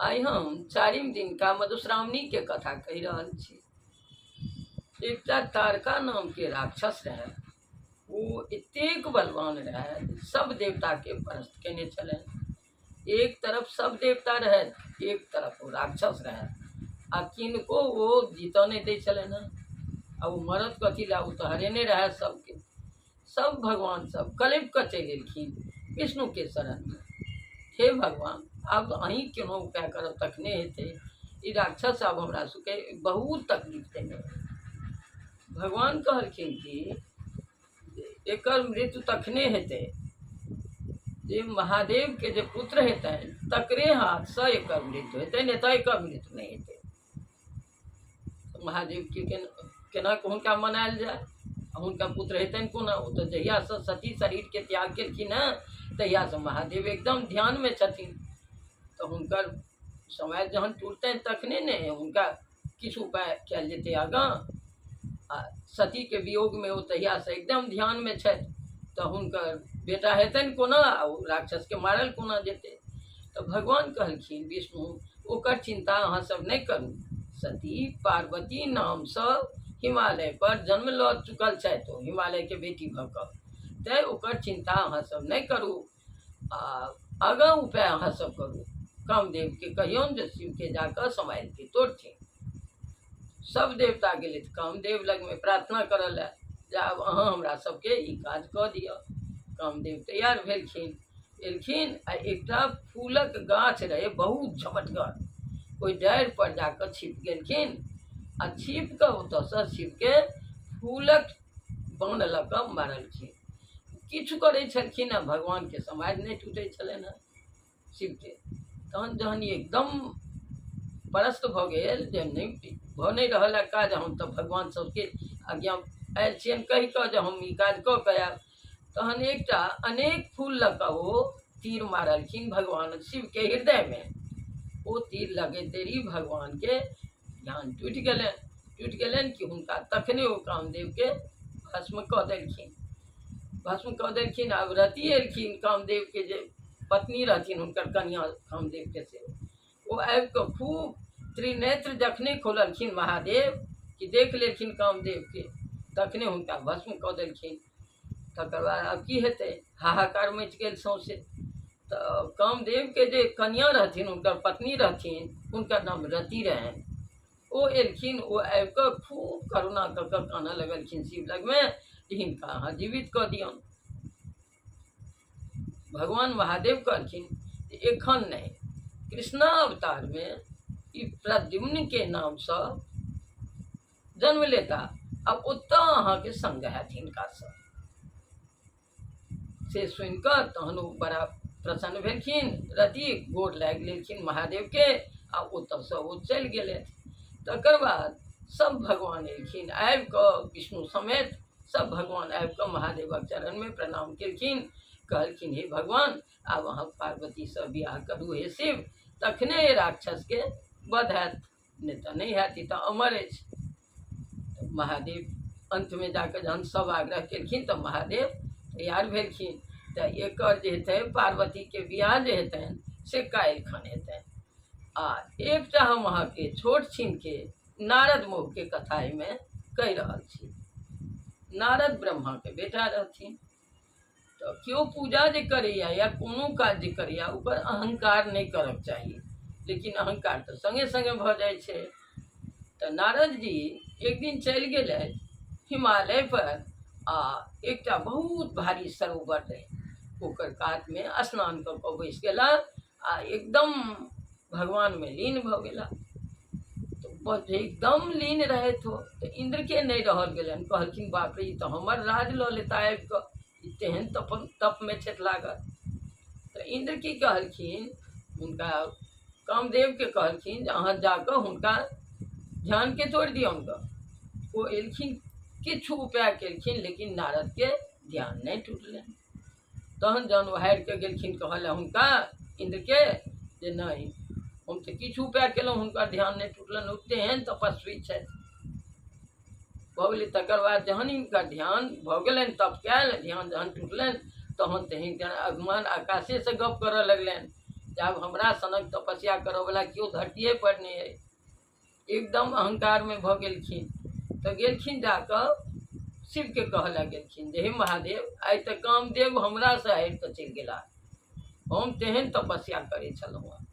आइ हम चारिम दिन का मधुश्रावणी के कथा कहि रहल छी। एकटा तारका नाम के राक्षस रहे। वो एतेक बलवान रहे, सब देवता के परास्त केने चले। एक तरफ सब देवता रहे, एक तरफ वो राक्षस रहे। आ किनको वो जीत नहीं दे चले न। अब मरद कथी ला, वो तो हरेने रहे सबके। सब भगवान सब कलेब कर चलि एलखिन विष्णु के शरण में। हे भगवान, अब अहीं केनो उपाय करब तखने हेतै। ई राक्षस आब हमरा सबके बहुत तकलीफ देने। भगवान कहलखिन कि एकर मृत्यु तखने हेतै जे महादेव के जे पुत्र हेतनि तकरे हाथ से एकर मृत्यु हेतै, नहीं तो एकर मृत्यु नहीं हेतै। तो महादेव के केना हुनका मनायल जाय, हुनका पुत्र हेतनि कोना। ओ तो जहिया से सती शरीर के त्याग केलखिन हैं तहिया से महादेव एकदम ध्यान में छथिन। तो हुनकर समय जहन टूटतनि तखने ने हुनका किछु उपाय कयल जेतै आगाँ। आ सती के वियोग में वो तहिया से एकदम ध्यान में छथि। तो हुनकर बेटा हेतनि कोना, ओ राक्षस के मारल कोना जेतै। तो भगवान कहलखिन विष्णु, ओकर चिंता अहाँ सब नहीं करू। सती पार्वती नाम से हिमालय पर जन्म ल चुकल छथि, हिमालय के बेटी भऽ कऽ। तैं ओकर चिंता अहाँ सब नहीं करू। आगाँ उपाय अहाँ सब करू। कामदेव के कहियौन जे शिव के जाकर समाधि के तोड़थिन। सब देवता गेले कामदेव लग में प्रार्थना करल है जे आब अहाँ हमरा सबके ई काज कऽ दिअ। कामदेव तैयार भेलखिन, एलखिन आ एकटा फूलक गाछ रहे बहुत झमटगर। ओहि डारि पर जाकर छिप गेलखिन आ छिप कऽ ओतऽ से शिव के फूलक बाण लऽ कऽ मारलखिन। किछु करै छलखिन आ भगवान के समाधि नहीं टूटै छलनि हैं शिव के। तहन जहन एकदम परस्त भऽ गेल जे नहीं भऽ नहीं रहल है काज, हम तऽ भगवान सबके आज्ञा आयल छियनि कहि कऽ जे हम ई काज कऽ के आयब। तहन एकटा अनेक फूल लऽ कऽ ओ तीर मारलखिन भगवान शिव के हृदय में। ओ तीर लगे देरी भगवान के ध्यान टूटि गेलनि कि हुनका तखने ओ कामदेव के भस्म कऽ देलखिन। आब रति एलखिन कामदेव के जे पत्नी रहथिन, हुनकर कन्या कामदेव के से वो आबि कऽ खूब त्रिनेत्र जखने खोललखिन महादेव कि देख लेलखिन कामदेव के, तखने हुनका भस्म कऽ देलखिन। तकर बाद आब की हेतै, हाहाकार मचि गेल सौंसे। तऽ कामदेव के जे कन्या रहथिन, हुनकर पत्नी रहथिन, हुनकर नाम रति रहनि। ओ एलखिन, ओ आबि कऽ खूब करुणा कऽ कऽ कानऽ लगलखिन शिव लग में कि हिनका अहाँ जीवित कऽ दियौन। भगवान महादेव कहलखिन एखन नहीं, कृष्णा अवतार में ई प्रद्युम्न के नाम से जन्म लेता। अब ओतऽ अहाँ के संग हैत हिनका से सुनिकऽ तहन ओ बड़ा प्रसन्न भेलखिन। रति गोर लागि लेलखिन महादेव के आ ओतऽ से ओ चलि गेले। तकर बाद सब भगवान एलखिन, आबि कऽ विष्णु समेत सब भगवान आबि कऽ महादेवक चरण में प्रणाम केलखिन। कहलखिन हे भगवान, आब अहाँ पार्वती से बियाह करू हे शिव, तखने राक्षस के वध हैत, नहीं तऽ नहीं हैत, ई तऽ अमर अछि। महादेव अंत में जाकर जहन सब आग्रह केलखिन तऽ महादेव तैयार भेलखिन। तऽ एकर जे हेतै पार्वती के बियाह जे हेतनि से काल्हि खन हेतनि। आ एकटा हम अहाँ के छोट छीन के नारद मुँह के कथा में कहि रहल छी। नारद ब्रह्मा के बेटा रहथिन। तो केओ पूजा जे करैया या कोनो काज जे करैया ओकर अहंकार नहीं करक चाहिए, लेकिन अहंकार तो संगे संगे भऽ जाइ छै। तो नारद जी एक दिन चलि गेले हिमालय पर आ एकटा बहुत भारी सरोवर रहे, ओकर कात में स्नान कऽ कऽ बैस गेला आ एकदम भगवान में लीन भऽ गेला। तो एकदम लीन रहे तो इंद्र के नहीं रहल गेलन। कहलखिन बाप रे, ई तो हमर राज लऽ लेता आबि कऽ, तेहन तप में छथि लागल। तो इंद्र की कहलखिन, हुनका कामदेव के कहलखिन जे अहाँ जाकर हुनका ध्यान के तोड़ दियौन ग। वो एलखिन, किछु उपाय केलखिन, लेकिन नारद के ध्यान नहीं टूटलनि। तहन जहन ओ हारि के गेलखिन, कहल हुनका इंद्र के जे नहीं, हम तऽ किछु उपाय केलहुँ, हुनकर ध्यान नहीं टूटलनि, ओ तेहन तपस्वी छथि। भऽ गेलै। तकर बाद जहन हिनकर ध्यान भऽ गेलनि, तप कयल, ध्यान जहन टूटलनि, तहन तऽ हिनकर अभिमान आकाशे से गप करऽ लगलनि जब हमरा सनक तपस्या करऽ वाला केओ धरतिये पर नहीं है, एकदम अहंकार में भ गेलखिन। तो गेलखिन जाकऽ शिव के कहला गेलखिन जे हे महादेव, आइ तऽ कामदेव हमरा से हटि कऽ चलि गेला, हम तेहन तपस्या करै छलहुँ हँ।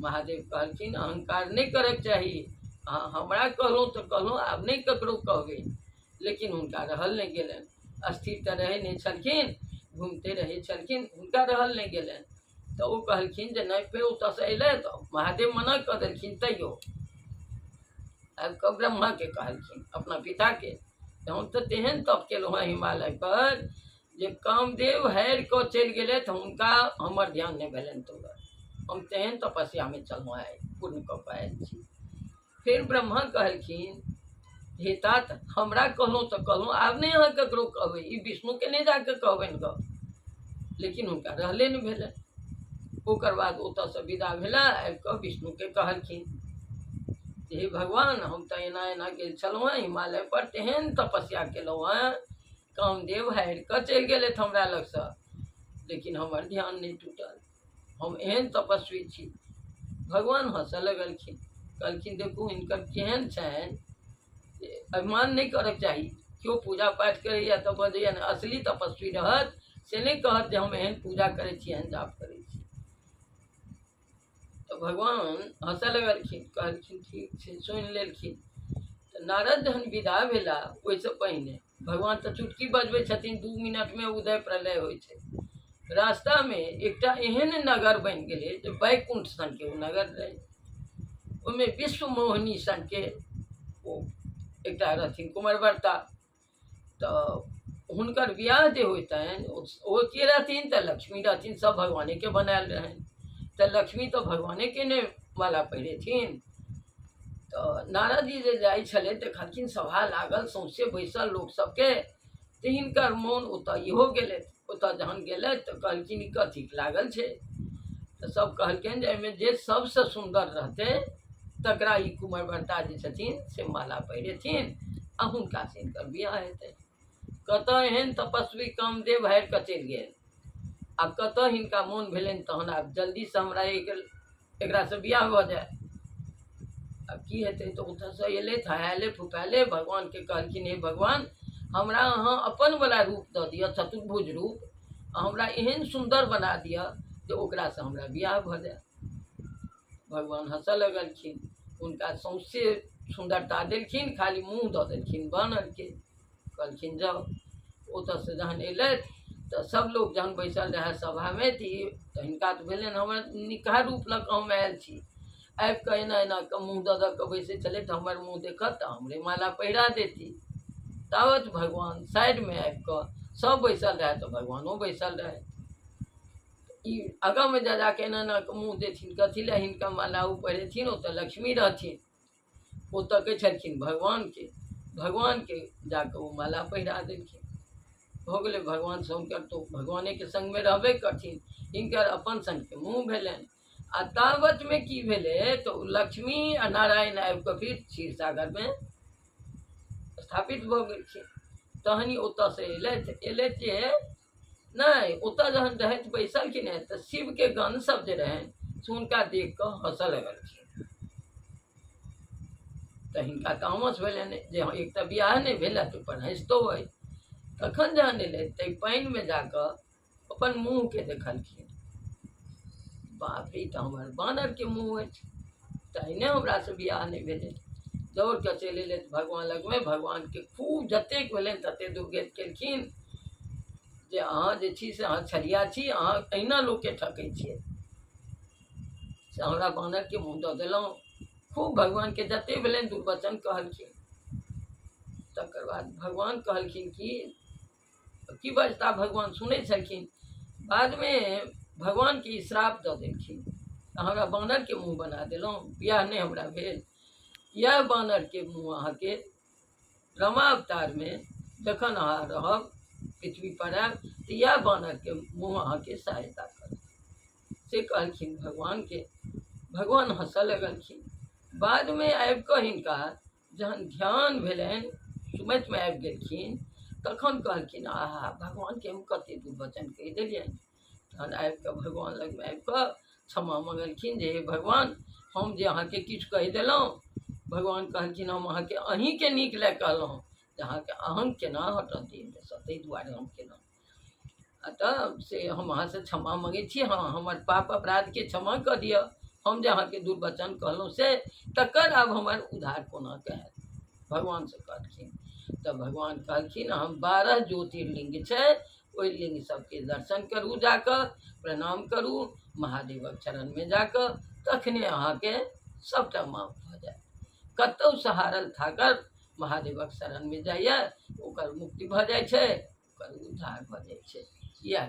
महादेव कहलखिन अहंकार नहीं करक चाही, अहाँ हमरा कहलहुँ तऽ कहलहुँ, आब नहीं ककरो कहबै। लेकिन हुनका रहल नहीं गेलनि, स्थिर तऽ रहै नहीं छलखिन, घूमते रहै छलखिन, हुनका रहल नहीं गेलनि। तऽ ओ कहलखिन जे नहीं, फेर ओतऽसँ अयलथि, महादेव मना कऽ देलखिन। तैयो आबि कऽ ब्रह्मा के कहलखिन, अपना पिता के, हम तऽ तेहन तप केलहुँ हँ हिमालय पर जे कामदेव हारि कऽ चलि गेलै, तऽ हुनका हमर ध्यान नहीं भेलनि। तो हम तेहन तपस्या में चलहुँ आइ, पूर्ण कऽ कऽ आयल छी। फिर ब्रह्मा कहलखिन हे तात, हमरा कहलहुँ तऽ कहलहुँ, आब नहीं अहाँ ककरो कहबै, ई विष्णु के नहीं जाके कहबनि गप। लेकिन हुनका रहले नहीं भेलनि। ओकर बाद ओतऽसँ विदा भेला, आबि कऽ विष्णु के कहलखिन हे भगवान, हम तऽ एना एना गेल छलहुँ हँ हिमालय पर, तेहन तपस्या केलहुँ हँ, कामदेव हारि कऽ चलि गेलथि हमरा लगसँ, लेकिन हमर ध्यान नहीं टूटल, हम एहन तपस्वी छी। भगवान हँसऽ लगलखिन, कहलखिन देखू हिनकर केहन छनि, अभिमान नहीं करक चाही। क्यों पूजा पाठ करैया तऽ बजैया, असली तपस्वी रहत से नहीं कहत जे हम एहन पूजा करै छी, एहन जाप करै छी। तो भगवान हँसऽ लगलखिन, कहलखिन ठीक छै, सुनि लेलखिन। तऽ नारद जहन विदा भेला, ओहिसँ पहिने भगवान तऽ चुटकी बजबै छथिन, 2 मिनट में उदय प्रलय होइ छै। रास्ता में एकटा एहन नगर बनि गेलै जे बैकुंठ सन के ओ नगर रहै। ओहिमे विश्व मोहिनी सन के ओ एकटा रहथिन कुंवरव्रता। तऽ हुनकर बियाह जे होइतनि, ओ के रहथिन तऽ लक्ष्मी रहथिन, सब भगवाने के बनायल रहनि। तऽ लक्ष्मी तो भगवाने के ने माला पहिरेथिन। तो नारद जी जे जाइ छले, देखलखिन सभा लागल, सौंसे बैसल लोक सबके, तऽ हिनकर मोन ओतऽ इहो गेलै। ओतऽ जहन गेलै तऽ कहलखिन ई कथी लागल छै। तऽ सब कहलखिन जे एहिमे जे सबसँ सुन्दर रहतै तकरा ई कुंवरव्रता जे छथिन से माला पहिरेथिन, आ हुनका से हिनकर बियाह हेतै। कतऽ एहन तपस्वी कामदेव हारि कऽ चलि गेल, आब कतऽ हिनका मोन भेलनि तहन आब जल्दी से हमरा एकरा से बियाह भऽ जाए। अब की हेतै, तऽ ओतऽसँ अयलथि हयाले फुफाले, भगवान के कहलखिन हे भगवान, हमरा अहाँ अपन वाला रूप दऽ दिअ, चतुर्भुज रूप, हमरा एहन सुंदर बना दिअ जे ओकरासँ हमरा बियाह भऽ जाए। भगवान हँसऽ लगलखिन, हुनका सौंसे सुंदरता देलखिन, खाली मुँह दऽ देलखिन बानर के। कहलखिन जाओ। ओतऽसँ जहन अयलथि तऽ सब लोग जहन बैसल रहे सभा में, तऽ हिनका तऽ भेलनि हमर निकहा रूप लऽ कऽ हम आयल छी। आबि कऽ एना एना कऽ मुँह दऽ दऽ कऽ बैसै छलै, तऽ हमर मुँह देखत तऽ हमरे माला पहिरा देती। तावत भगवान साइड में आबि कऽ, सब बैसल रहे तऽ भगवानो बैसल रहे। ई आगाँ में जा जाके एना एना कऽ मुँह देथिन, कथी लए हिनका माला ओ पहिरेथिन, ओ तऽ लक्ष्मी रहथिन। ओ तकै छलखिन भगवान के जाकऽ ओ माला पहिरा देलखिन। हो गेलै, भगवान से हुनकर तो भगवाने के संग में रहबे करथिन, हिनकर अपन संग के मुँह भेलनि। आ तावत में की भेलै, तो लक्ष्मी आ नारायण आबि कऽ फिर क्षीर सागर में स्थापित भऽ गेलखिन। तहनी ओतऽसँ अयलथि जे नहीं, ओतऽ जहन रहैत बैसलखिन है, तऽ शिव के गण सब जे रहनि से हुनका देख कऽ हँसऽ लगलखिन। तऽ हिनका तामस भेलनि जे एक तऽ बियाह नहीं भेल, पर हँसितो अइ। तखन जहन अयलथि ताहि पानि में जाकऽ अपन मुँह के देखलखिन, बाप रे, तऽ हमर बानर के मुँह अछि, तहिने हमरा से बियाह नहीं भेलै। दौड़ कऽ चलि अयलथि भगवान लग में, भगवान के खूब जतेक भेलनि तते दुर्गति केलखिन जे अहाँ जे छी से अहाँ छलिया छी, अहाँ अहिना लोक के ठकै छियै, से हमरा बानर के मुँह दऽ देलहुँ। खूब भगवान के जते भेलनि दुर्वचन कहलखिन। तकर बाद भगवान कहलखिन की बजता, भगवान सुनै छलखिन। बाद में भगवान के श्राप दऽ देलखिन, हमरा बानर के मुँह बना देलहुँ, बियाह नहीं हमरा भेल। यह बानर के मुँह अहाँ के रामावतार में जखन अहाँ रहब, पृथ्वी पर आयब, तऽ यह बानर के मुँह अहाँ के सहायता करत, से कहलखिन भगवान के। भगवान हँसऽ लगलखिन। बाद में आबि कऽ हिनका जहन ध्यान भेलनि, सुमति में आबि गेलखिन, तखन कहलखिन आहा, भगवान के हम कते दुर्वचन कहि देलियनि। तहन आबि कऽ भगवान लग में आबि कऽ क्षमा मंगलखिन जे हे भगवान हम जे अहाँके किछु कहि देलहुँ, भगवान कहलखिन हम अहाँके अहीँके नीक लए कहलहुँ जे अहाँके अहंग केना हटत देहमेसँ, ताहि दुआरे हम केलहुँ। अतः से हम अहाँसँ क्षमा मँगै छी, हाँ हमर पाप अपराधके क्षमा कऽ दिअ, हम जे अहाँके दुर्वचन कहलहुँ से तकर आब हमर उद्धार कोना हैत, भगवान से कहलखिन। तब भगवान कहलखिन हम 12 ज्योतिर्लिंग छै, ओहि लिंग सबके दर्शन करू, जाकऽ प्रणाम करू महादेवक चरणमे जाकऽ, तखने अहाँके सबटा माफ भऽ जायत। कतौ सहारल थाकल महादेवक शरणमे जाइए ओकर मुक्ति भऽ जाइ छै, ओकर उद्धार भऽ जाइ छै। इएह